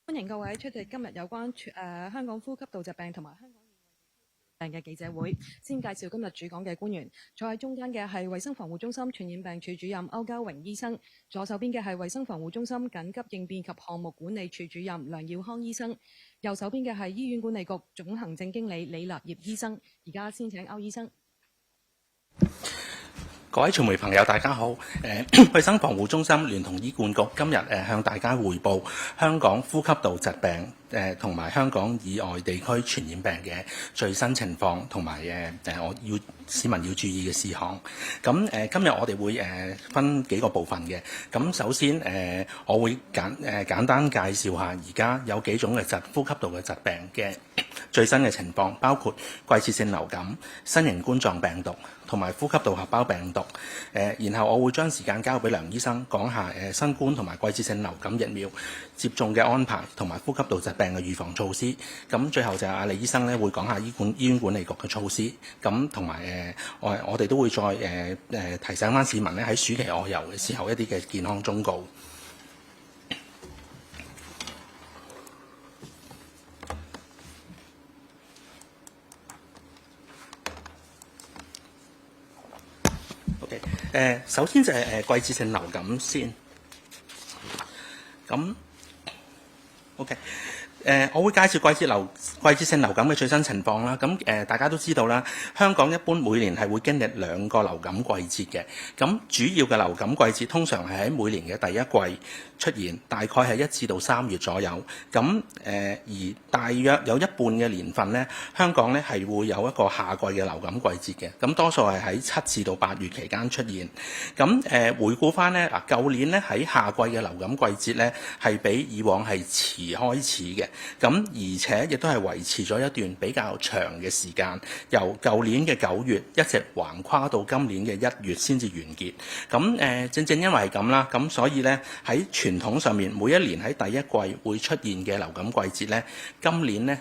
歡迎各位出席今日有關香港呼吸道疾病同埋香港病嘅記者會。先介紹今日主講嘅官員，坐喺中間嘅係衛生防護中心傳染病處主任歐家榮醫生，左手邊嘅係衛生防護中心緊急應變及項目管理處主任梁耀康醫生，右手邊嘅係醫院管理局總行政經理李立業醫生。而家先請歐醫生。各位傳媒朋友，大家好。衛生防護中心聯同醫管局今日向大家匯報香港呼吸道疾病同埋香港以外地區傳染病嘅最新情況，同埋市民要注意嘅事項。咁今日我哋會分幾個部分嘅。咁首先我會簡單介紹下而家有幾種嘅呼吸道嘅疾病嘅最新嘅情況，包括季節性流感、新型冠狀病毒同埋呼吸道合胞病毒。然後我會將時間交俾梁醫生講下新冠同埋季節性流感疫苗接種嘅安排，同埋呼吸道疾病嘅預防措施。咁最後就係阿李醫生咧會講下醫院管理局嘅措施。咁同埋我哋都會再提醒翻市民咧喺暑期外遊嘅時候一啲嘅健康忠告。首先就係季節性流感先。咁 OK。我會介紹季節性流感嘅最新情況啦。咁大家都知道啦，香港一般每年係會經歷2個流感季節嘅。咁主要嘅流感季節通常係喺每年嘅第一季出現，大概係1至到3月左右。咁而大約有一半嘅年份呢，香港呢係會有一個夏季嘅流感季節嘅。咁多數係喺7至到8月期間出現。咁回顧翻呢，舊年呢喺夏季嘅流感季節呢係比以往係遲開始嘅。咁而且亦都係維持咗一段比較長嘅時間，由舊年嘅9月一直橫跨到今年嘅1月先至完結。咁正因為係咁啦，咁所以呢喺傳統上面，每一年喺第一季會出現嘅流感季節呢，今年呢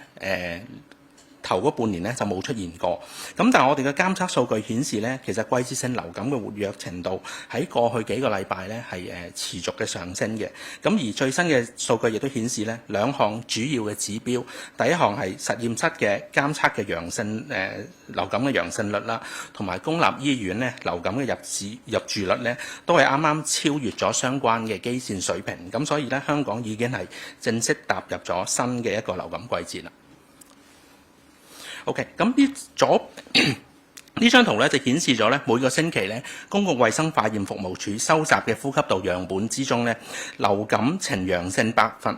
頭嗰半年咧就冇出現過。咁但係我哋嘅監測數據顯示咧，其實季節性流感嘅活躍程度喺過去幾個禮拜咧係持續嘅上升嘅。咁而最新嘅數據亦都顯示咧，兩項主要嘅指標，第一項係實驗室嘅監測嘅陽性流感嘅陽性率啦，同埋公立醫院咧流感嘅入住率咧，都係啱啱超越咗相關嘅基線水平。咁所以咧，香港已經係正式踏入咗新嘅一個流感季節啦。OK， 咁呢張圖咧就顯示咗咧每個星期咧公共衛生化驗服務處收集嘅呼吸道樣本之中咧流感呈陽性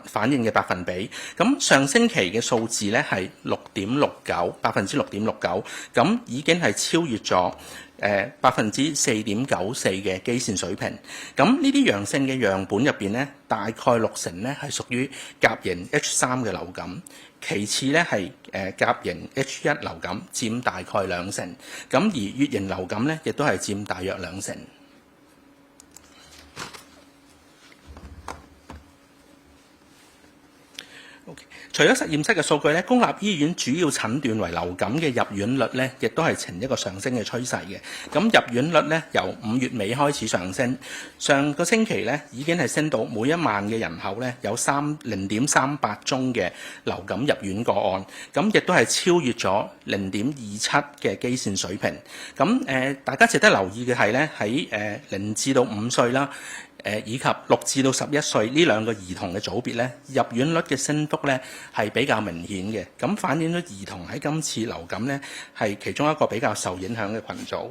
反應嘅百分比。咁上星期嘅數字咧係6.69%，咁已經係超越咗4.94%嘅基線水平。咁呢啲陽性嘅樣本入邊咧，大概60%咧係屬於甲型 H3 嘅流感。其次咧係甲型 H1 流感，佔大概2成，咁而乙型流感咧亦都係佔大約2成。除咗實驗室嘅數據咧，公立醫院主要診斷為流感嘅入院率咧，亦都係呈一個上升嘅趨勢嘅。咁入院率咧由5月尾開始上升，上個星期咧已經係升到每1萬嘅人口咧有0.38宗嘅流感入院個案，咁亦都係超越咗0.27嘅基線水平。咁大家值得留意嘅係咧喺0至到5歲啦。以及6至到11歲呢2個兒童嘅組別咧，入院率嘅升幅咧係比較明顯嘅，咁反映咗兒童喺今次流感咧係其中一個比較受影響嘅群組。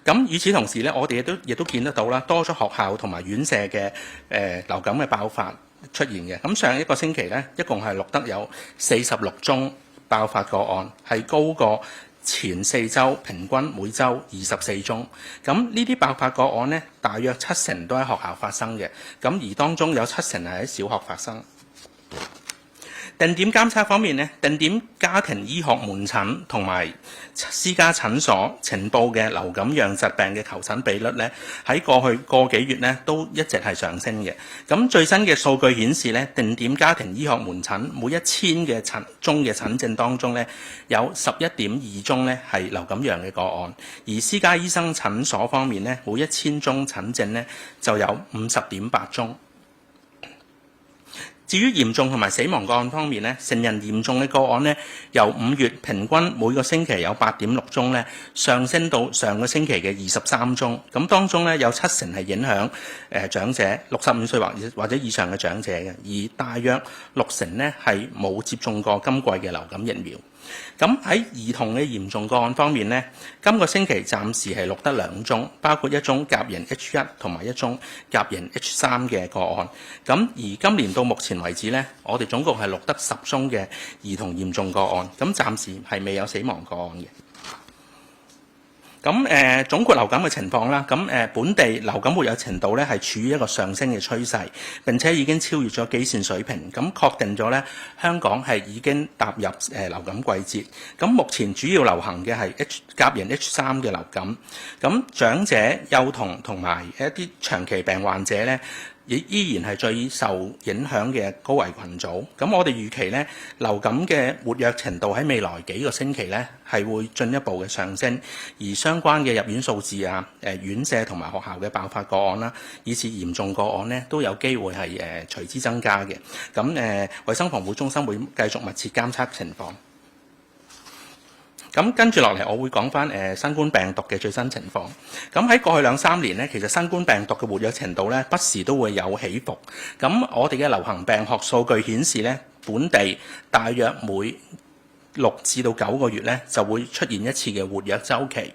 咁與此同時咧，我哋亦都見得到啦，多咗學校同埋院舍嘅流感嘅爆發出現嘅。咁上一個星期咧，一共係錄得有46宗爆發個案，係高過前4週平均每週24宗。咁呢啲爆發個案呢，大約70%都喺學校發生嘅，咁而當中有70%係喺小學發生。定點監測方面呢，定點家庭醫學門診同埋私家診所呈報嘅流感樣疾病嘅求診比率呢，喺過去個幾月呢都一直係上升嘅。咁最新嘅數據顯示呢，定點家庭醫學門診每1000嘅宗嘅診症當中呢，有11.2宗呢係流感樣嘅個案，而私家醫生診所方面呢，每1000宗診症呢就有50.8宗。至於嚴重同埋死亡個案方面咧，成人嚴重嘅個案咧，由5月平均每個星期有8.6宗咧，上升到上個星期嘅23宗。咁當中咧有70%係影響長者65歲或者以上嘅長者嘅，而大約60%咧係冇接種過今季嘅流感疫苗。咁喺兒童嘅嚴重個案方面呢，今個星期暫時係錄得2宗，包括一宗甲型 H1 同埋一宗甲型 H3 嘅個案。咁而今年到目前為止呢，我哋總共係錄得10宗嘅兒童嚴重個案，咁暫時係未有死亡個案嘅。咁總括流感嘅情況啦，咁本地流感活躍程度咧係處於一個上升嘅趨勢，並且已經超越咗基線水平，咁確定咗咧香港係已經踏入流感季節。咁目前主要流行嘅係甲型 H3 嘅流感，咁長者、幼童同埋一啲長期病患者咧，依然係最受影響嘅高危群組。咁我哋預期咧，流感嘅活躍程度喺未來幾個星期咧係會進一步嘅上升，而相關嘅入院數字啊、院舍同埋學校嘅爆發個案啦，以至嚴重個案咧都有機會係隨之增加嘅。咁衛生防護中心會繼續密切監測情況。咁跟住落嚟，我會講翻新冠病毒嘅最新情況。咁喺過去2-3年咧，其實新冠病毒嘅活躍程度咧，不時都會有起伏。咁我哋嘅流行病學數據顯示咧，本地大約每6至到9個月咧，就會出現一次嘅活躍週期。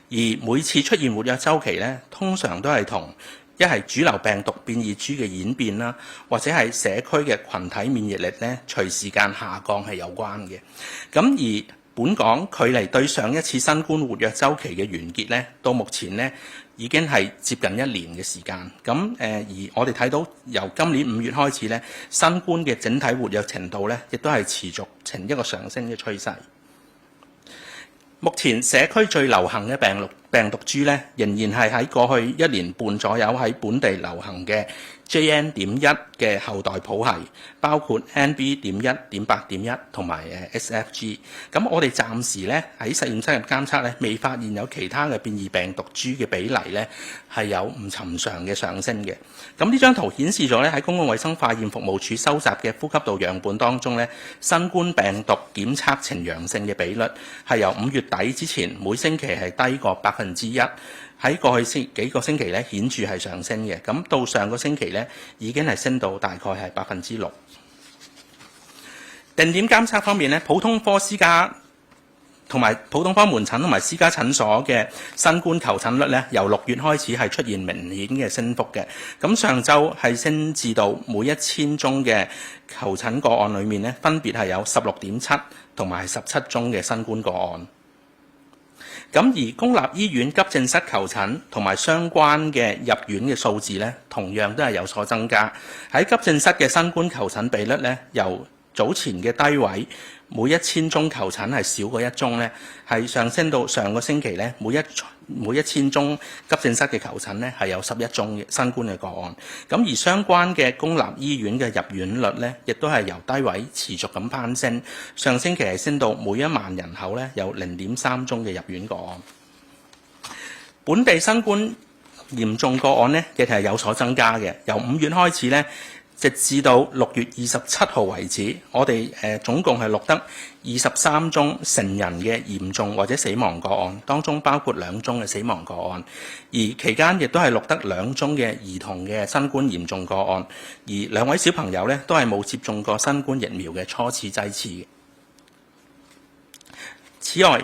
而每次出現活躍週期咧，通常都係同一係主流病毒變異株嘅演變啦，或者係社區嘅群體免疫力咧，隨時間下降係有關嘅。咁而本港距離對上一次新冠活躍週期嘅完結咧，到目前咧已經係接近1年嘅時間。咁而我哋睇到由今年5月開始咧，新冠嘅整體活躍程度咧，亦都係持續呈一個上升嘅趨勢。目前社區最流行嘅病毒株咧，仍然係喺過去1年半左右喺本地流行嘅 JN.1 嘅後代譜系，包括 NB.1.8.1 同埋SFG。咁我哋暫時咧喺實驗室嘅監測咧，未發現有其他嘅變異病毒株嘅比例咧係有唔尋常嘅上升嘅。咁呢張圖顯示咗咧喺公共衛生化驗服務處收集嘅呼吸道樣本當中咧，新冠病毒檢測呈陽性嘅比率係由5月底之前每星期係低過1%，喺過去幾個星期咧顯著係上升嘅。咁到上個星期咧已經係升到大概係6%。定點監測方面咧，普通科私家同埋普通科門診同埋私家診所嘅新冠求診率咧，由6月開始係出現明顯嘅升幅嘅。咁上週係升至到每1000宗嘅求診個案裏面咧，分別係有16.7同埋17宗嘅新冠個案。咁而公立醫院急症室求診同埋相關嘅入院嘅數字咧，同樣都係有所增加。喺急症室嘅新冠求診比率咧，由早前嘅低位每1000宗求診係少過1宗咧，係上升到上個星期咧，每1000宗急症室嘅求診咧係有11宗嘅新冠嘅個案。咁而相關嘅公立醫院嘅入院率咧，亦都係由低位持續咁攀升。上星期係升到每1萬人口咧有0.3宗嘅入院個案。本地新冠嚴重個案咧亦係有所增加嘅，由5月開始咧，直至到6月27號為止，我哋總共係錄得23宗成人嘅嚴重或者死亡個案，當中包括2宗嘅死亡個案。而期間亦都係錄得2宗嘅兒童嘅新冠嚴重個案，而2位小朋友咧都係冇接種過新冠疫苗嘅初次劑次嘅。此外，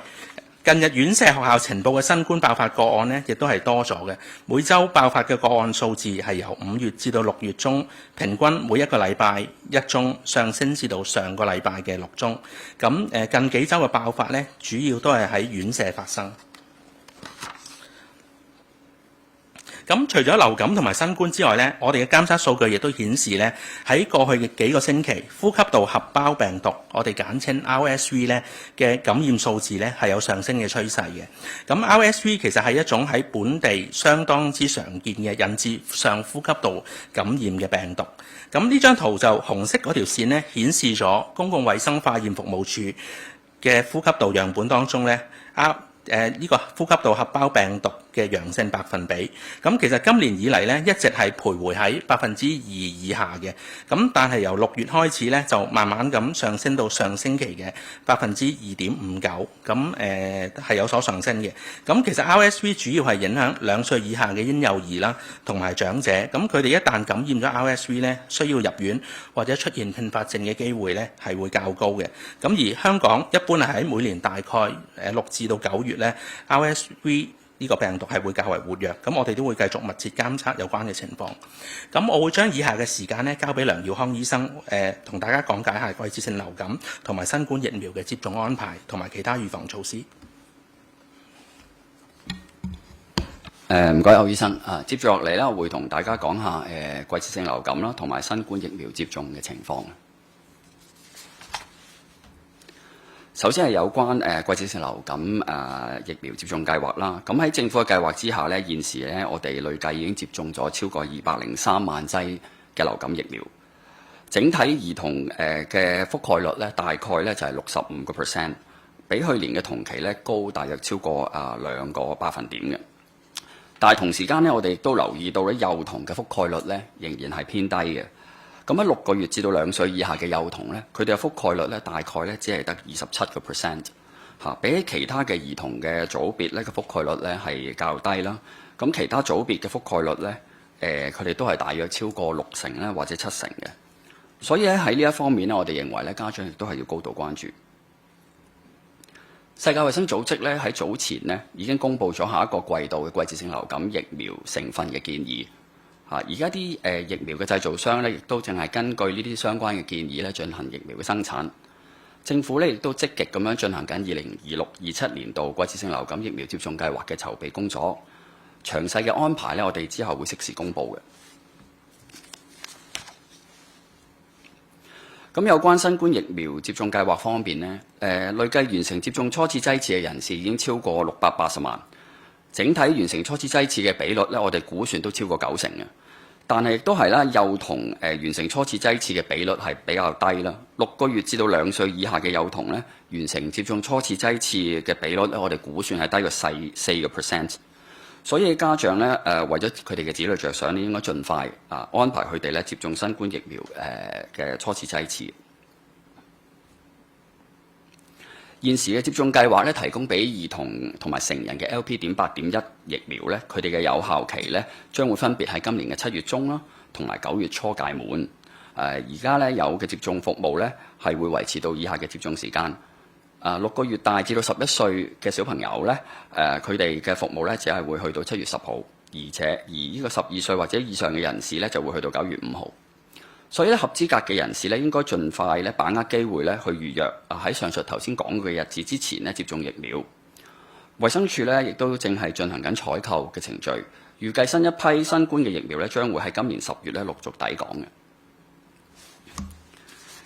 近日院舍學校呈報嘅新冠爆發個案呢，亦都係多咗嘅。每週爆發嘅個案數字係由5月至到6月中，平均每1個禮拜1宗，上升至到上個禮拜嘅6宗。咁近幾週嘅爆發呢，主要都係喺院舍發生。咁除咗流感同埋新冠之外咧，我哋嘅監測數據亦都顯示咧，喺過去嘅幾個星期，呼吸道合胞病毒，我哋簡稱 RSV 咧嘅感染數字咧係有上升嘅趨勢嘅。咁 RSV 其實係一種喺本地相當之常見嘅引致上呼吸道感染嘅病毒。咁呢張圖就紅色嗰條線咧，顯示咗公共衛生化驗服務處嘅呼吸道樣本當中咧，呢個呼吸道合胞病毒嘅陽性百分比。咁其實今年以嚟咧，一直係徘徊喺2%以下嘅。咁但係由6月開始咧，就慢慢咁上升到上星期嘅2.59%。咁係有所上升嘅。咁其實 RSV 主要係影響2歲以下嘅嬰幼兒啦，同埋長者。咁佢哋一旦感染咗 RSV 咧，需要入院或者出現併發症嘅機會咧係會較高嘅。咁而香港一般係喺每年大概6至到9月咧 ，RSV 呢個病毒係會較為活躍。咁我哋都會繼續密切監測有關嘅情況。咁我會將以下嘅時間咧交俾梁耀康醫生，同大家講解下季節性流感同埋新冠疫苗嘅接種安排同埋其他預防措施。唔該，歐醫生。接住落嚟咧，我會同大家講下季節性流感啦，同埋新冠疫苗接種嘅情況。首先係有關季節性流感疫苗接種計劃啦。咁喺政府嘅計劃之下咧，現時咧我哋累計已經接種咗超過203萬劑嘅流感疫苗。整體兒童嘅覆蓋率咧，大概咧就係65%，比去年嘅同期咧高大約超過2個百分點嘅。但係同時間咧，我哋亦都留意到咧，幼童嘅覆蓋率咧仍然係偏低嘅。咁喺6個月至到2歲以下嘅幼童咧，佢哋嘅覆蓋率咧大概咧只係得27%，比起其他嘅兒童嘅組別咧嘅覆蓋率咧係較低啦。咁其他組別嘅覆蓋率咧，佢哋都係大約超過60%咧或者70%嘅。所以咧喺呢一方面咧，我哋認為咧家長亦都係要高度關注。世界衛生組織咧喺早前咧已經公布咗下一個季度嘅季節性流感疫苗成分嘅建議。而家啲疫苗嘅製造商咧，亦都淨係根據呢啲相關嘅建議咧進行疫苗嘅生產。政府咧亦都積極咁樣進行緊2026-27年度季節性流感疫苗接種計劃嘅籌備工作。詳細嘅安排咧，我哋之後會適時公佈嘅。咁有關新冠疫苗接種計劃方面呢，累計完成接種初次劑次嘅人士已經超過680萬，整體完成初次劑次嘅比率咧，我哋估算都超過90%嘅。但係亦都係啦，幼童完成初次劑次嘅比率係比較低啦。6個月至到2歲以下嘅幼童咧，完成接種初次劑次嘅比率咧，我哋估算係低過4%。所以家長咧為咗佢哋嘅子女着想咧，應該盡快安排佢哋咧接種新冠疫苗嘅初次劑次。現時嘅接種計劃咧，提供俾兒童同埋成人嘅 LP.8.1 疫苗咧，佢哋嘅有效期咧將會分別喺今年嘅7月中啦，同埋9月初屆滿。而家咧有嘅接種服務咧係會維持到以下嘅接種時間。6個月大至到11歲嘅小朋友咧，佢哋嘅服務咧只係會去到7月10號，而呢個12歲或者以上嘅人士咧就會去到9月5號。所以咧，合資格嘅人士咧應該盡快咧把握機會咧去預約喺上述頭先講嘅日子之前咧接種疫苗。衛生署咧亦都正係進行緊採購嘅程序，預計新一批新冠嘅疫苗咧將會喺今年10月咧陸續抵港嘅。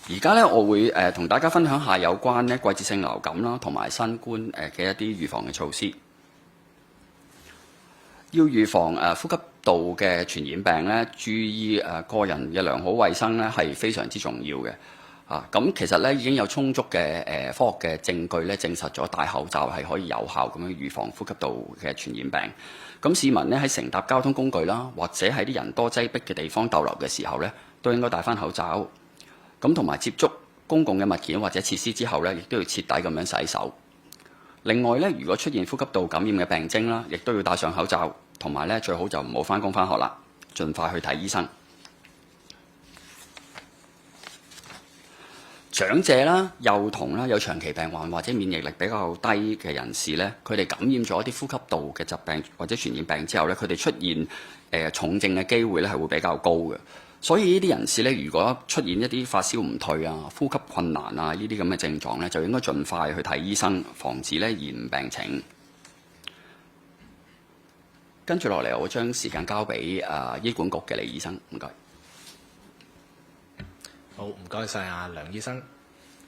而家咧，我會同大家分享下有關咧季節性流感啦，同埋新冠嘅一啲預防嘅措施。要預防呼吸道嘅傳染病咧，注意個人嘅良好衛生咧係非常之重要嘅。咁其實咧已經有充足嘅科學嘅證據咧證實咗戴口罩係可以有效咁樣預防呼吸道嘅傳染病。咁市民咧喺乘搭交通工具啦，或者喺啲人多擠迫嘅地方逗留嘅時候咧，都應該戴翻口罩。咁同埋接觸公共嘅物件或者設施之後咧，亦都要徹底咁樣洗手。另外咧，如果出現呼吸道感染嘅病徵啦，亦都要戴上口罩，同埋咧最好就唔好翻工翻學啦，盡快去睇醫生。長者啦、幼童啦、有長期病患或者免疫力比較低嘅人士咧，佢哋感染咗一啲呼吸道嘅疾病或者傳染病之後咧，佢哋出現重症嘅機會咧係會比較高嘅。所以呢啲人士咧，如果出現一啲發燒唔退啊、呼吸困難啊呢啲咁嘅症狀咧，就應該盡快去睇醫生，防止咧延誤病情。跟住落嚟，我會將時間交俾醫管局嘅李醫生，唔該。好，唔該晒阿梁醫生。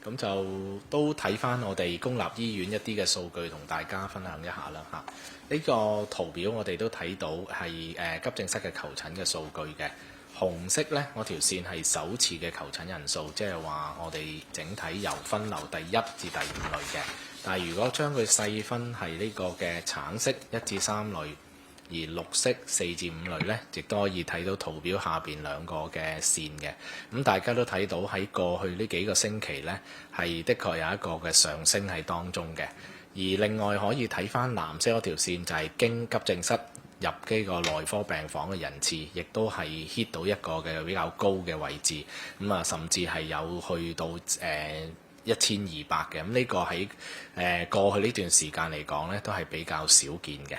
咁就都睇翻我哋公立醫院一啲嘅數據，同大家分享一下啦嚇。呢個圖表我哋都睇到係急症室嘅求診嘅數據嘅。紅色呢，我條線係首次嘅求診人數，即係話我哋整體由分流第1至第5類嘅。但係如果將佢細分係呢個嘅橙色1至3類，而綠色4至5類呢，亦都可以睇到圖表下邊兩個嘅線嘅。咁大家都睇到喺過去呢幾個星期呢，係的確有一個嘅上升喺當中嘅。而另外可以睇翻藍色嗰條線，就係經急症室入呢個內科病房嘅人次，亦都係 hit 到一個嘅比較高嘅位置。咁啊，甚至係有去到1200嘅。咁呢個喺過去呢段時間嚟講呢，都係比較少見嘅。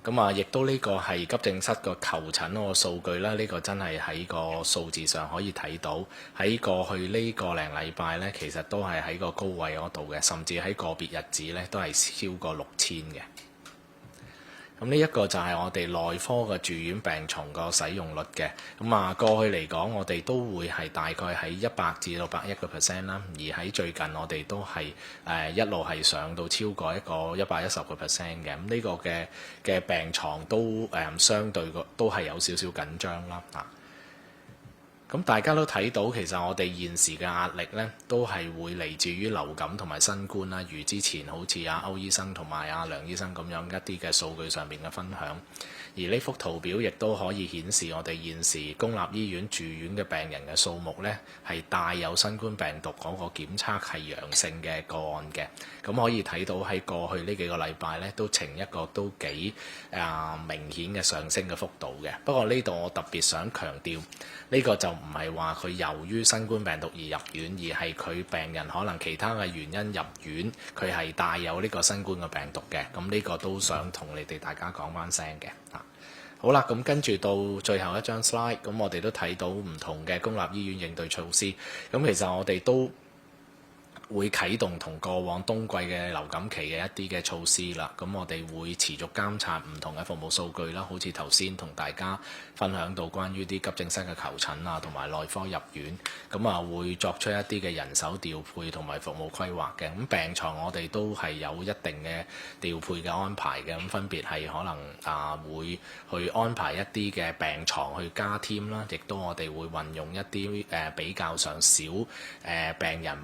咁啊，亦都呢個係急症室個求診嗰個數據啦。呢個真係喺個數字上可以睇到，喺過去呢個零禮拜呢，其實都係喺個高位嗰度嘅，甚至喺個別日子呢，都係超過6000嘅。咁呢一個就係我哋內科嘅住院病床個使用率嘅。咁啊，過去嚟講，我哋都會係大概喺100至到101%啦。而喺最近，我哋都係一路係上到超過一個110%嘅。咁呢個嘅病床都相對都係有少少緊張啦。咁大家都睇到，其實我哋現時嘅壓力呢，都係會嚟自於流感同埋新冠啦。如之前好似阿歐醫生同埋阿梁醫生咁樣一啲嘅數據上面嘅分享。而呢幅圖表亦都可以顯示我哋現時公立醫院住院嘅病人嘅數目呢，係帶有新冠病毒嗰個檢測係陽性嘅個案嘅。咁可以睇到喺過去呢幾個禮拜呢，都呈一個都幾明顯嘅上升嘅幅度嘅。不過呢度我特別想強調，呢個就唔係話佢由於新冠病毒而入院，而係佢病人可能其他嘅原因入院，佢係帶有呢個新冠嘅病毒嘅。咁呢個都想同你哋大家講翻聲嘅。好啦，咁跟住到最後一張 slide， 咁我哋都睇到唔同嘅公立醫院應對措施。咁其實我哋都會啟動同過往冬季嘅流感期嘅一啲嘅措施啦。咁我哋會持續監察唔同嘅服務數據啦，好似頭先同大家分享到關於啲急症室嘅求診啊，同埋內科入院，咁啊會作出一啲嘅人手調配同埋服務規劃嘅。咁病床我哋都係有一定嘅調配嘅安排嘅。咁分別係可能會去安排一啲嘅病床去加添啦，亦都我哋會運用一啲比較上少病人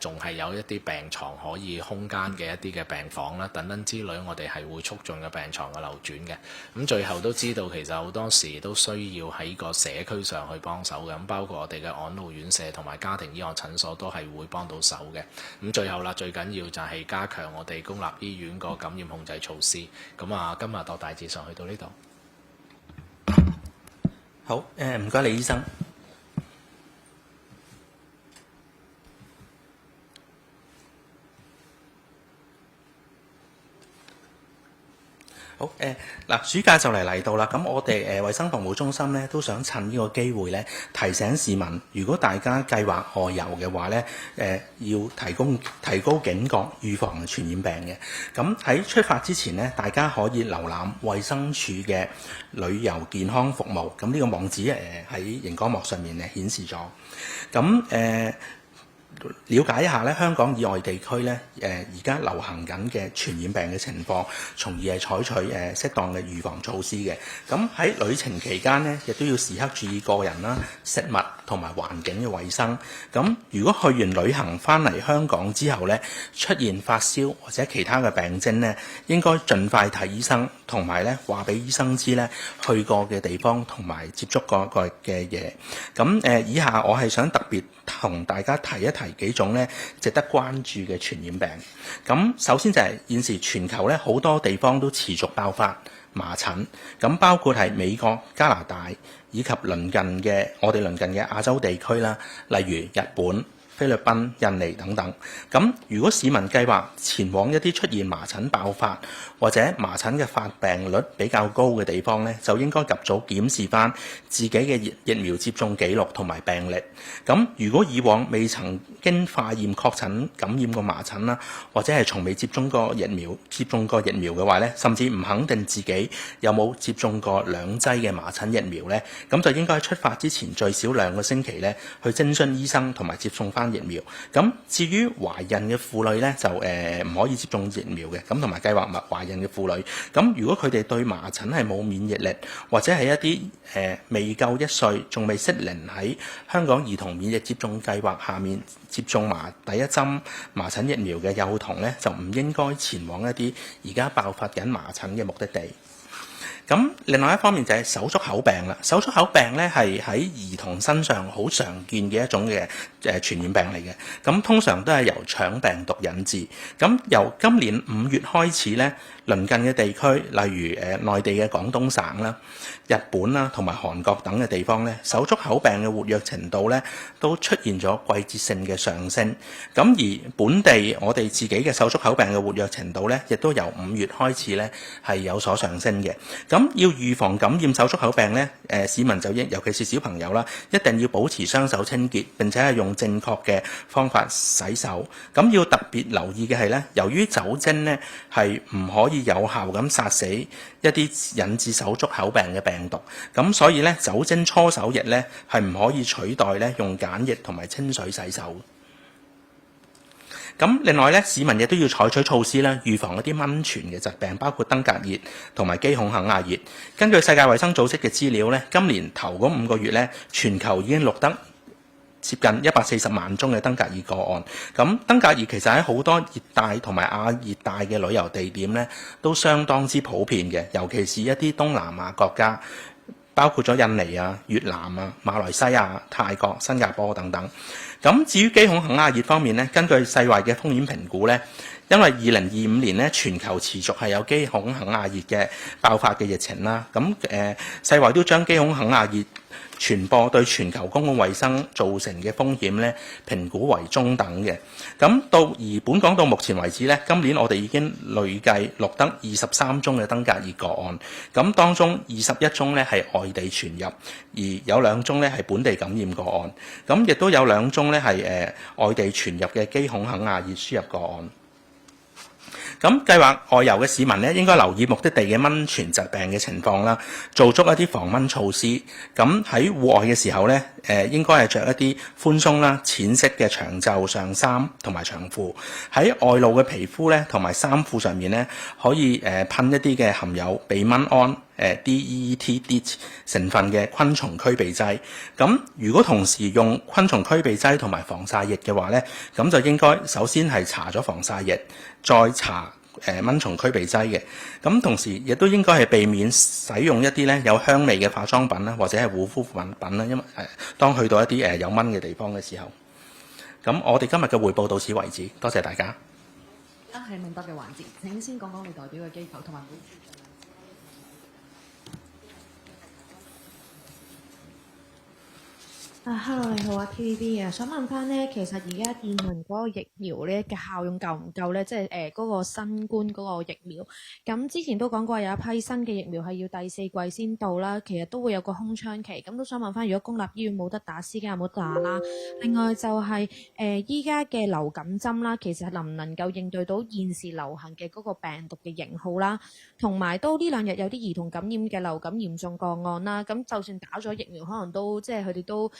仲係有一啲病床可以空間嘅一啲嘅病房啦，等等之類，我哋係會促進嘅病床嘅流轉嘅。咁最後都知道，其實好多時都需要喺個社區上去幫手嘅。咁包括我哋嘅安老院舍同埋家庭醫學診所都係會幫到手嘅。咁最後啦，最緊要就係加強我哋公立醫院個感染控制措施。咁啊，今日就大致上去到呢度。好，唔該李醫生。好，暑假就嚟到啦，咁我哋衛生防護中心咧都想趁呢個機會咧提醒市民，如果大家計劃外遊嘅話咧，要提高警覺，預防傳染病嘅。咁喺出發之前咧，大家可以瀏覽衛生署嘅旅遊健康服務，咁呢個網址喺熒光幕上面顯示咗。咁了解一下咧，香港以外地區咧，而家流行緊嘅傳染病嘅情況，從而係採取適當嘅預防措施嘅。咁喺旅程期間咧，亦都要時刻注意個人啦、食物同埋環境嘅衛生。咁如果去完旅行翻嚟香港之後咧，出現發燒或者其他嘅病徵咧，應該盡快睇醫生，同埋咧話俾醫生知咧去過嘅地方同埋接觸過嘅嘢。咁以下我係想特別同大家提一提幾種咧值得關注嘅傳染病。咁首先就係現時全球咧好多地方都持續爆發麻疹，咁包括係美國、加拿大以及我哋鄰近嘅亞洲地區啦，例如日本、菲律賓、印尼等等。咁如果市民計劃前往一啲出現麻疹爆發或者麻疹嘅發病率比較高嘅地方咧，就應該及早檢視翻自己嘅疫苗接種記錄同埋病歷。咁如果以往未曾經化驗確診感染過麻疹啦，或者係從未接種過疫苗嘅話咧，甚至唔肯定自己有冇接種過2劑嘅麻疹疫苗咧，咁就應該喺出發之前最少2個星期咧去徵詢醫生同埋接種翻疫苗。咁至於懷孕嘅婦女咧，就唔可以接種疫苗嘅。咁同埋計劃懷孕嘅婦女，咁如果佢哋對麻疹係冇免疫力，或者係一啲未夠1歲仲未適齡喺香港兒童免疫接種計劃下面接種第1針麻疹疫苗嘅幼童咧，就唔應該前往一啲而家爆發緊麻疹嘅目的地。咁另外一方面就係手足口病啦。手足口病咧係喺兒童身上好常見嘅一種嘅傳染病嚟嘅。咁通常都係由腸病毒引致。咁由今年5月開始咧，鄰近嘅地區，例如內地嘅廣東省啦、日本啦同埋韓國等嘅地方咧，手足口病嘅活躍程度咧都出現咗季節性嘅上升。咁而本地我哋自己嘅手足口病嘅活躍程度咧，亦都由5月開始咧係有所上升嘅。咁要預防感染手足口病咧，市民就尤其是小朋友啦，一定要保持雙手清潔，並且係用正確嘅方法洗手。咁要特別留意嘅係咧，由於酒精咧係唔可以有效咁殺死一啲引致手足口病嘅病毒，咁所以咧酒精搓手液咧係唔可以取代咧用鹼液同埋清水洗手。咁另外咧，市民亦都要採取措施啦，預防一啲蚊傳嘅疾病，包括登革熱同埋肌孔肯亞熱。根據世界衛生組織嘅資料咧，今年頭嗰5個月咧，全球已經錄得接近140萬宗嘅登革熱個案。咁登革熱其實喺好多熱帶同埋亞熱帶嘅旅遊地點咧，都相當之普遍嘅，尤其是一啲東南亞國家，包括咗印尼啊、越南啊、馬來西亞、泰國、新加坡等等。咁至於肌孔肯亞熱方面咧，根據世衛嘅風險評估咧，因為2025年咧全球持續係有肌孔肯亞熱嘅爆發嘅疫情啦。咁世衛都將肌孔肯亞熱傳播對全球公共衛生造成嘅風險咧，評估為中等嘅。咁而本港到目前為止咧，今年我哋已經累計錄得23宗嘅登革熱個案。咁當中21宗咧係外地傳入，而有2宗咧係本地感染個案。咁亦都有2宗咧係外地傳入嘅肌孔肯亞熱輸入個案。咁計劃外遊嘅市民咧，應該留意目的地嘅蚊傳疾病嘅情況啦，做足一啲防蚊措施。咁喺戶外嘅時候咧，應該係着一啲寬鬆啦、淺色嘅長袖上衫同埋長褲。喺外露嘅皮膚咧同埋衫褲上面咧，可以噴一啲嘅含有避蚊胺DEET 成分嘅昆蟲驅避劑。咁如果同時用昆蟲驅避劑同埋防曬液嘅話咧，咁就應該首先係搽咗防曬液，再搽蚊蟲驅避劑嘅。咁同時亦都應該係避免使用一啲咧有香味嘅化妝品啦，或者係護膚品啦，因為當去到一啲有蚊嘅地方嘅時候。咁我哋今日嘅匯報到此為止，多謝大家。而家係問答嘅環節，請先講講你代表嘅機構同埋會。Hello， 你好啊 TVB 啊，想問翻咧，其實而家現行嗰個疫苗咧嘅效用夠唔夠咧？即係嗰個新冠嗰個疫苗，咁之前都講過有一批新嘅疫苗係要第4季先到啦，其實都會有個空窗期，咁都想問翻，如果公立醫院冇得打，私家有冇得打啦？另外就係依家嘅流感針啦，其實能唔能夠應對到現時流行嘅嗰個病毒嘅型號啦？同埋都呢2日有啲兒童感染嘅流感嚴重個案啦，咁就算打咗疫苗，可能都即係佢哋都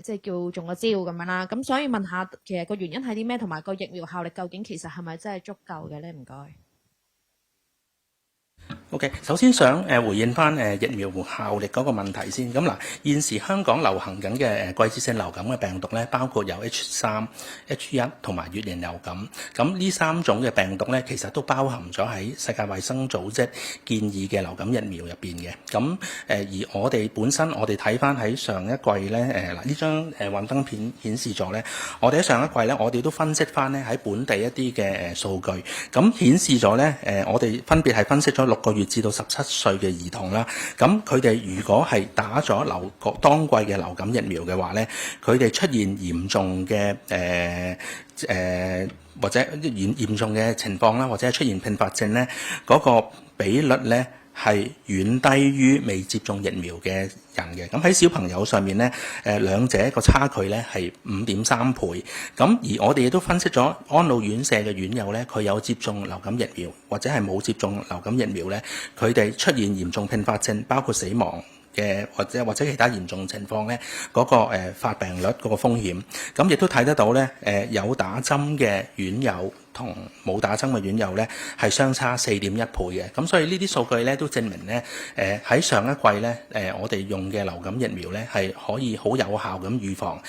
即係叫中咗招咁樣啦。咁所以問下，其實個原因係啲咩？同埋個疫苗效力究竟其實係咪真係足夠嘅咧？唔該。OK， 首先想回應翻疫苗效力嗰個問題先。咁嗱，現時香港流行緊嘅季節性流感嘅病毒咧，包括有 H3、H1 同埋乙型流感。咁呢3種嘅病毒咧，其實都包含咗喺世界衛生組織建議嘅流感疫苗入邊嘅。咁而我哋本身，我哋睇翻喺上一季咧，呢張幻燈片顯示咗咧，我哋喺上一季咧，我哋都分析翻咧喺本地一啲嘅數據，咁顯示咗咧，我哋分別係分析咗6個月至到17歲嘅兒童啦，咁佢哋如果係打咗當季嘅流感疫苗嘅話咧，佢哋出現嚴重嘅或者嚴重嘅情況啦，或者係出現併發症咧，嗰個比率咧係遠低於未接種疫苗嘅人嘅。咁喺小朋友上面咧，兩者個差距咧係5.3倍。咁而我哋亦都分析咗安老院舍嘅院友咧，佢有接種流感疫苗或者係冇接種流感疫苗咧，佢哋出現嚴重併發症，包括死亡嘅或者其他嚴重情況咧，嗰個發病率嗰個風險。咁亦都睇得到咧，有打針嘅院友同冇打針嘅院友咧係相差4.1倍嘅。咁所以呢啲數據咧都證明咧，喺上一季咧，我哋用嘅流感疫苗咧係可以好有效咁預防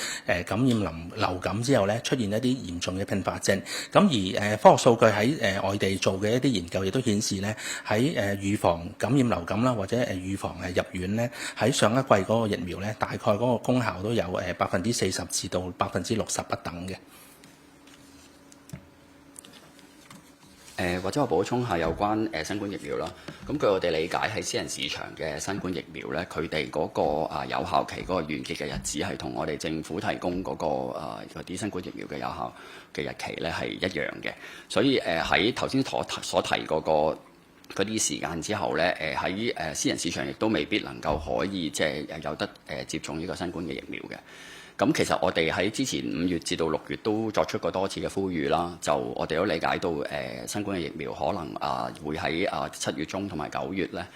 感染流感之後咧出現一啲嚴重嘅併發症。咁而科學數據喺外地做嘅一啲研究亦都顯示咧，喺預防感染流感啦，或者預防入院咧，喺上一季嗰個疫苗咧，大概嗰個功效都有40%至到60%不等嘅。或者我補充下有關新冠疫苗啦。咁據我哋理解喺私人市場嘅新冠疫苗咧，佢哋嗰個有效期嗰個完結嘅日子係同我哋政府提供嗰個嗰啲新冠疫苗嘅有效嘅日期咧係一樣嘅。所以喺頭先所提嗰個嗰啲時間之後咧，喺私人市場亦都未必能夠可以即係有得接種呢個新冠嘅疫苗嘅。咁其實我哋喺之前5月至到6月都作出過多次嘅呼籲啦，就我哋都理解到新冠嘅疫苗可能會喺7月中同埋9月咧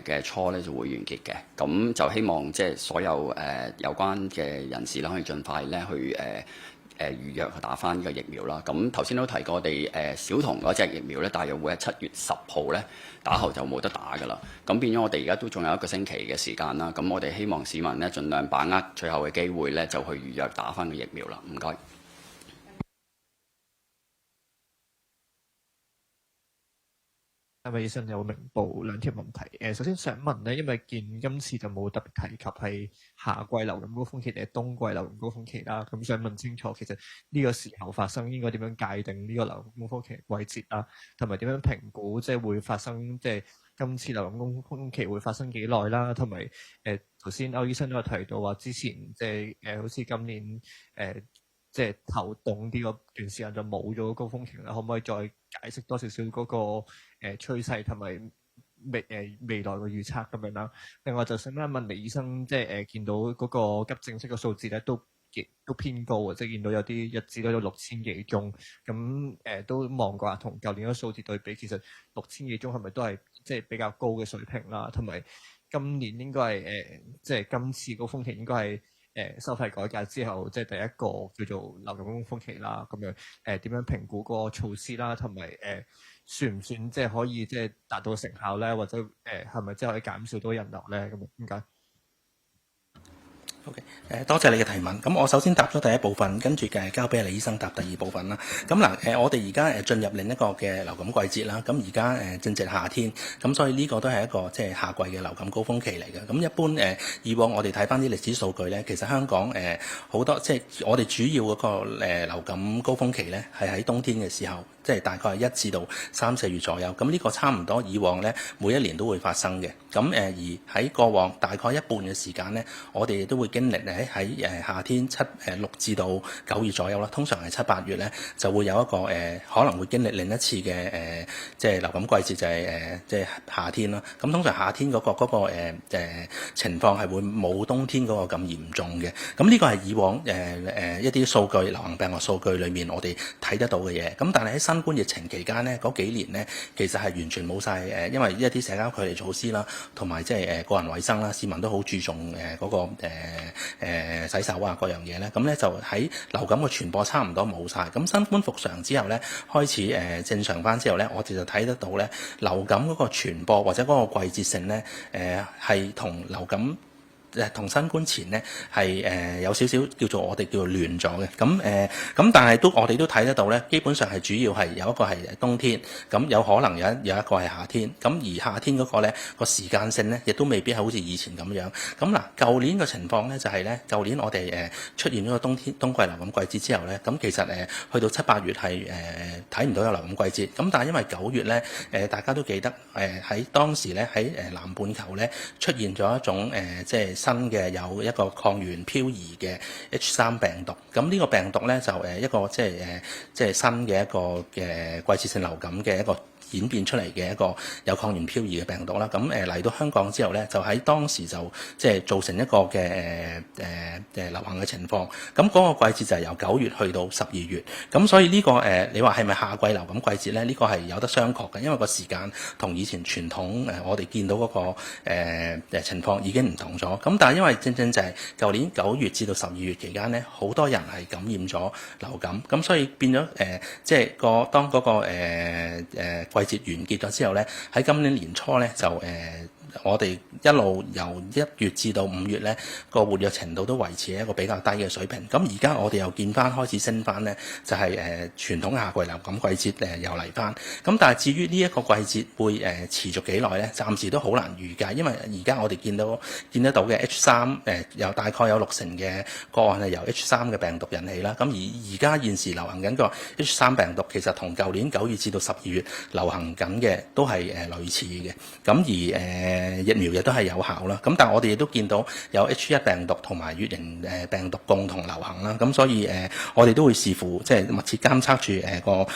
嘅初咧就會完結嘅。咁就希望即係所有有關嘅人士啦，可以盡快咧去預約去打返呢個疫苗啦。咁頭先都提過，我哋小童嗰隻疫苗咧，大約會喺7月10號咧打後就冇得打㗎啦。咁變咗我哋而家都仲有1個星期嘅時間啦。咁我哋希望市民咧盡量把握最後嘅機會咧，就去預約打返個疫苗啦。唔該。係咪醫生有明報兩條問題？首先想問咧，因為見今次就冇特別提及係夏季流感高峰期定係冬季流感高峰期啦，咁想問清楚，其實呢個時候發生應該點樣界定呢個流感高峰期季節啊，同埋點樣評估即係會發生即係今次流感高峰期會發生幾耐啦，同埋頭先歐醫生都有提到話之前即係好似今年即係頭凍啲嗰段時間就冇咗高峰期啦，可唔可以再解釋多少少嗰個趨勢同埋未來嘅預測咁樣啦？另外就想問李醫生，即係見到嗰個急症室嘅數字咧都偏高啊，即係見到有啲日子都有6000幾宗，咁都望過同舊年嘅數字對比，其實6000幾宗係咪都係即係比較高嘅水平啦？同埋今年應該係即係今次高峰期應該係收費改革之後，即係第一個叫做流感高峰期啦，咁樣點樣評估嗰個措施啦，同埋算唔算即係可以即係達到成效咧？或者係咪即係可以減少到人流咧？咁點解？OK， 多謝你嘅提問。咁我首先答咗第一部分，跟住交俾李醫生答第二部分啦。咁嗱，我哋而家進入另一個嘅流感季節啦。咁而家正值夏天，咁所以呢個都係一個即係夏季嘅流感高峰期嚟嘅。咁一般以往我哋睇翻啲歷史數據咧，其實香港好多即係我哋主要嗰個流感高峰期咧，係喺冬天嘅時候，即係大概係1至到3、4月左右。咁呢個差唔多以往咧每一年都會發生嘅。咁而喺過往大概一半嘅時間咧，我哋都會經歷喺夏天6至到9月左右啦，通常係7、8月咧就會有一個可能會經歷另一次嘅即係流感季節，就係即係夏天啦。咁通常夏天嗰個情況係會冇冬天嗰個咁嚴重嘅。咁呢個係以往一啲數據流行病學數據裏面我哋睇得到嘅嘢。咁但係喺新冠疫情期間咧，嗰幾年咧其實係完全冇晒因為一啲社交距離措施啦，同埋即係個人衛生啦，市民都好注重嗰個洗手啊各樣嘢咧，咁咧就喺流感嘅傳播差唔多冇晒。咁新冠復常之後咧，開始正常翻之後咧，我哋就睇得到咧流感嗰個傳播或者嗰個季節性咧係同流感同新冠前咧係有少少叫做我哋叫做亂咗嘅。咁但係我哋都睇得到咧，基本上係主要係有一個係冬天，咁有可能有一個係夏天。咁而夏天嗰個咧個時間性咧，亦都未必係好似以前咁樣。咁嗱，舊年嘅情況咧就係咧，舊年我哋出現咗個冬季流感季節之後咧，咁其實去到7、8月係睇唔到有流感季節。咁但係因為9月咧大家都記得喺當時咧喺南半球咧出現咗一種即係新嘅有一個抗原漂移嘅 H3 病毒，咁呢個病毒咧就一個即係新嘅一個嘅季節性流感嘅一個演變出嚟嘅一個有抗原漂移嘅病毒啦。咁嚟到香港之後咧，就喺當時就即係造成一個嘅流行嘅情況。咁嗰個季節就係由9月去到12月。咁所以呢個你話係咪夏季流感季節咧？呢個係有得商榷嘅，因為個時間同以前傳統我哋見到嗰個情況已經唔同咗。咁但係因為正正就係舊年9月至到12月期間咧，好多人係感染咗流感，咁所以變咗即係當嗰個季節完結咗之後咧，喺今年年初咧就我哋一路由1月至到5月咧，個活躍程度都維持喺一個比較低嘅水平。咁而家我哋又見翻開始升翻咧，就係傳統夏季流感季節又嚟翻。咁但係至於呢一個季節會持續幾耐咧，暫時都好難預計，因為而家我哋見得到嘅 H3 有大概有60%嘅個案係由 H3 嘅病毒引起啦。咁而家現時流行緊個 H3 病毒，其實同舊年9月至到12月流行緊嘅都係類似嘅。咁而疫苗亦都係有效啦，咁但係我哋亦都見到有 H1 病毒同埋乙型病毒共同流行啦，咁所以我哋都會視乎即係密切監測住個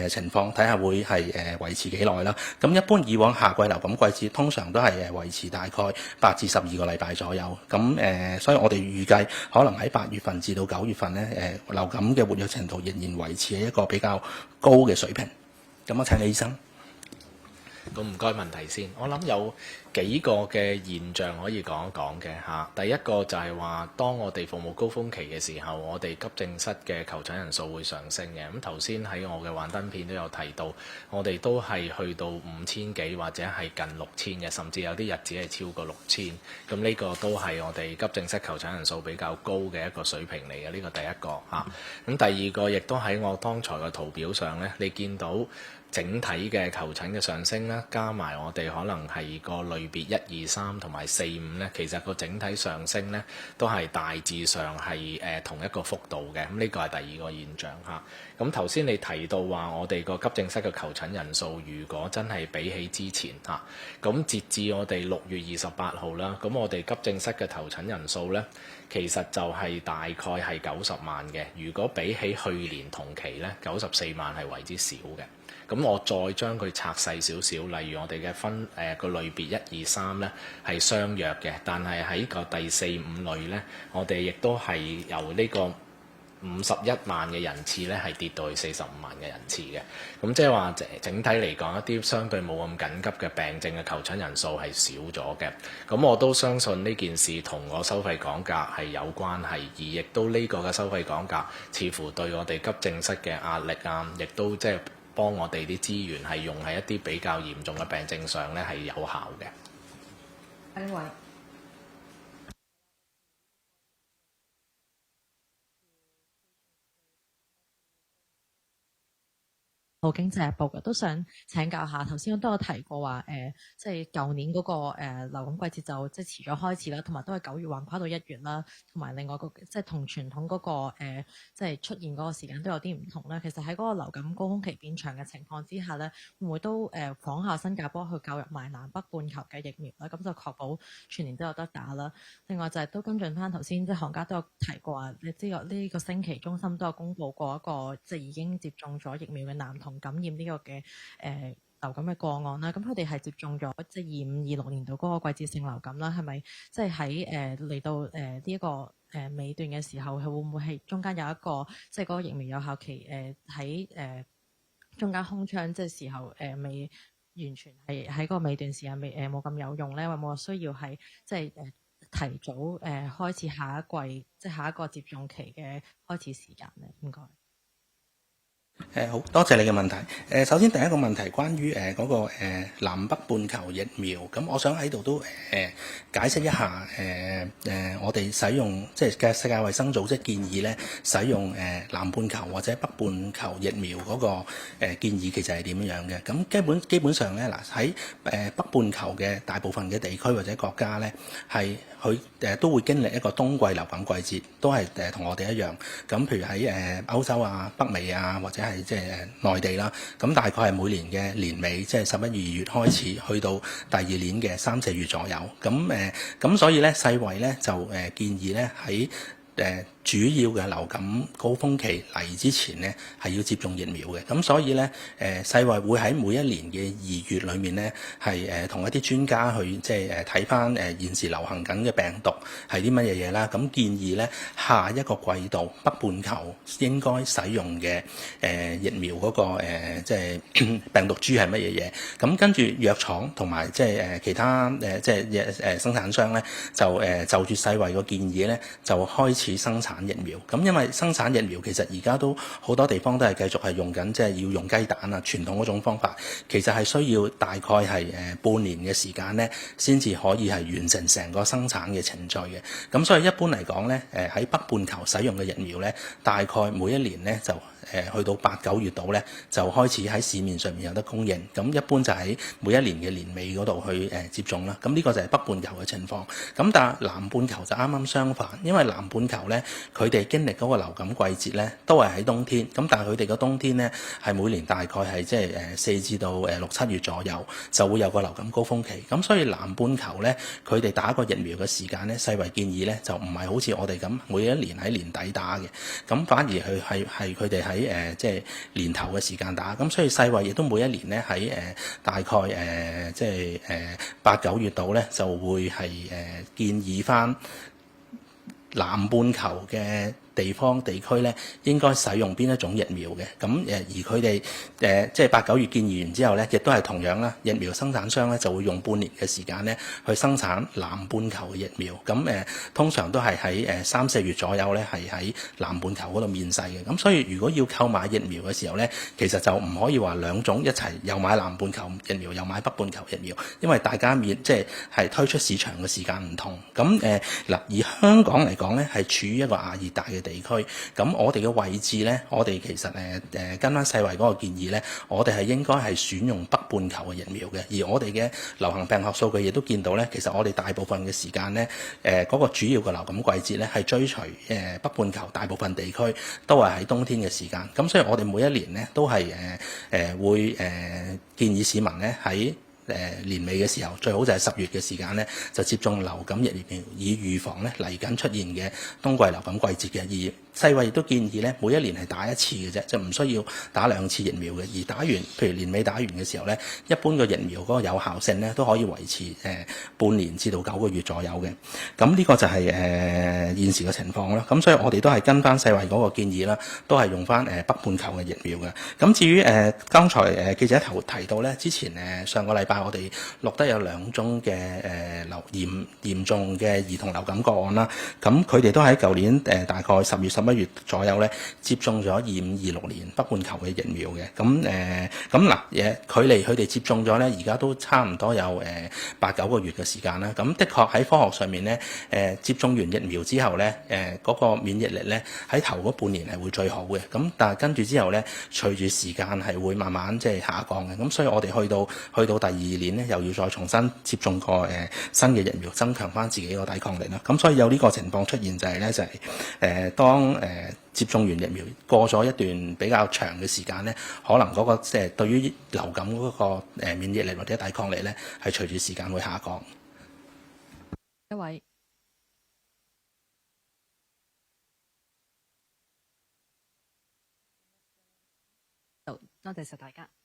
情況，睇下會係維持幾耐啦。咁一般以往夏季流感季節通常都係維持大概8至12個禮拜左右，咁所以我哋預計可能喺8月份至到9月份咧，流感嘅活躍程度仍然維持喺一個比較高嘅水平。咁我請李醫生。咁唔該問題先，我諗有幾個嘅現象可以講一講嘅嚇。第一個就係話，當我哋服務高峰期嘅時候，我哋急症室嘅求診人數會上升嘅。咁頭先喺我嘅幻燈片都有提到，我哋都係去到5000幾或者係近6000嘅，甚至有啲日子係超過6000。咁呢個都係我哋急症室求診人數比較高嘅一個水平嚟嘅。呢個第一個嚇。咁第二個亦都喺我剛才嘅圖表上呢，你見到整體嘅求診嘅上升啦，加埋我哋可能係個類別1、2、3同埋4、5咧，其實個整體上升咧都係大致上係同一個幅度嘅。咁呢個係第二個現象嚇。咁頭先你提到話我哋個急症室嘅求診人數，如果真係比起之前嚇，咁截至我哋6月28號啦，咁我哋急症室嘅求診人數咧，其實就係大概係90萬嘅。如果比起去年同期咧，94萬係為之少嘅。咁我再將佢拆細少少，例如我哋嘅個類別1、2、3咧係相若嘅，但係喺個第4、5類咧，我哋亦都係由呢個51萬嘅人次咧係跌到去45萬嘅人次嘅。咁即係話整體嚟講，一啲相對冇咁緊急嘅病症嘅求診人數係少咗嘅。咁我都相信呢件事同我收費講價係有關係，而亦都呢個嘅收費講價似乎對我哋急症室嘅壓力啊，亦都即係幫我哋啲資源係用喺一啲比較嚴重嘅病症上咧係有效嘅。呢位好經濟日報嘅，都想請教下。頭先我都有提過話，即係舊年嗰個流感季節就即係遲咗開始啦，同埋都係9月橫跨到1月啦，同埋另外個即係同傳統嗰個即係出現嗰個時間都有啲唔同啦。其實喺嗰個流感高峰期變長嘅情況之下咧，會唔會都仿效新加坡去購入埋南北半球嘅疫苗咧？咁就確保全年都有得打啦。另外就係都跟進翻頭先，即係行家都有提過話，你知呢個星期中心都有公布過一個即係已經接種咗疫苗嘅男童感染呢個嘅流感嘅個案啦，咁佢哋係接種咗即係25、26年度嗰個季節性流感啦，係咪即係喺嚟到呢一個尾段嘅時候，係會唔會係中間有一個即係嗰個疫苗有效期喺中間空窗即係時候未完全係喺個尾段時間未冇咁有用咧？有冇需要係即係提早開始下一季即係下一個接種期嘅開始時間咧？應該。好多謝你嘅問題。首先第一個問題關於嗰個南北半球疫苗，咁我想喺度都解釋一下我哋使用即係嘅世界衛生組織建議咧，使用南半球或者北半球疫苗嗰個建議其實係點樣嘅？咁基本上咧嗱，喺北半球嘅大部分嘅地區或者國家咧，係佢都會經歷一個冬季流感季節，都係同我哋一樣。咁譬如喺歐洲啊、北美啊或者係即係內地啦，咁大概係每年嘅年尾，即係11、12月開始，去到第二年嘅3、4月左右。咁所以咧，世衛咧就建議咧喺主要嘅流感高峰期嚟之前呢，係要接種疫苗嘅。咁所以呢，世衛會喺每一年嘅2月裏面呢，係同一啲專家去即係睇翻現時流行緊嘅病毒係啲乜嘢嘢啦。咁建議呢，下一個季度北半球應該使用嘅疫苗嗰個即係病毒株係乜嘢嘢。咁跟住藥廠同埋即係其他即係生產商呢，就住世衛個建議呢，就開始生產疫苗。咁因為生產疫苗其實而家都好多地方都係繼續係用緊即係要用雞蛋啊傳統嗰種方法，其實係需要大概係半年嘅時間呢，先至可以係完成成個生產嘅程序嘅。咁所以一般嚟講呢，喺北半球使用嘅疫苗呢，大概每一年呢就去到8、9月度呢，就開始喺市面上面有得供應。咁一般就喺每一年嘅年尾嗰度去接種啦。咁呢個就係北半球嘅情況。咁但係南半球就啱啱相反，因為南半球呢，佢哋經歷嗰個流感季節呢，都係喺冬天。咁但係佢哋個冬天呢，係每年大概係即係4至到6、7月左右就會有個流感高峰期。咁所以南半球呢，佢哋打個疫苗嘅時間呢，世衛建議呢，就唔係好似我哋咁每一年喺年底打嘅，咁反而係佢哋喺即係年頭嘅時間打。咁所以世衛亦都每一年呢，喺大概即係8、9月度呢，就會係建議翻南半球嘅地區咧，應該使用邊一種疫苗嘅。咁而佢哋即係8、9月建議完之後咧，亦都係同樣啦，疫苗生產商咧就會用半年嘅時間咧去生產南半球嘅疫苗。咁通常都係喺3、4月左右咧，係喺南半球嗰度面世嘅。咁所以如果要購買疫苗嘅時候咧，其實就唔可以話兩種一齊又買南半球疫苗又買北半球疫苗，因為大家即係推出市場嘅時間唔同。咁嗱，而香港嚟講咧，係處於一個亞熱帶嘅地區，咁我哋嘅位置呢，我哋其實跟翻世衛嗰個建議呢，我哋係應該係選用北半球嘅疫苗嘅。而我哋嘅流行病學數據亦都見到呢，其實我哋大部分嘅時間呢，嗰個主要嘅流感季節呢，係追隨北半球大部分地區都係喺冬天嘅時間。咁所以我哋每一年呢，都係會建議市民呢喺年尾嘅時候，最好就係10月嘅時間呢，就接種流感疫苗，以預防呢嚟緊出現嘅冬季流感季節嘅。而世衛亦都建議呢，每一年係打一次嘅啫，就唔需要打2次疫苗嘅。而打完，譬如年尾打完嘅時候呢，一般個疫苗嗰個有效性呢，都可以維持半年至到9個月左右嘅。咁呢個就係現時嘅情況啦。咁所以我哋都係跟翻世衛嗰個建議啦，都係用翻北半球嘅疫苗嘅。咁至於剛才記者提到呢，之前上個禮拜我哋錄得有2宗嘅嚴重嘅兒童流感個案啦。咁佢哋都喺舊年大概10月11月左右咧，接種咗25、26年北半球嘅疫苗嘅。咁嗱距離佢哋接種咗咧，而家都差唔多有8、9個月嘅時間啦。咁的確喺科學上面咧，接種完疫苗之後咧，嗰個免疫力咧喺頭嗰半年係會最好嘅。咁但係跟住之後咧，隨住時間係會慢慢即係下降嘅。咁所以我哋去到第2年咧，又要再重新接種個新嘅疫苗，增強翻自己個抵抗力啦。咁所以有呢個情況出現就係咧，就係當接種完疫苗過咗一段比較長嘅時間咧，可能嗰個即係對於流感嗰個免疫力或者抵抗力咧，係隨住時間會下降。一位，好，多謝晒大家。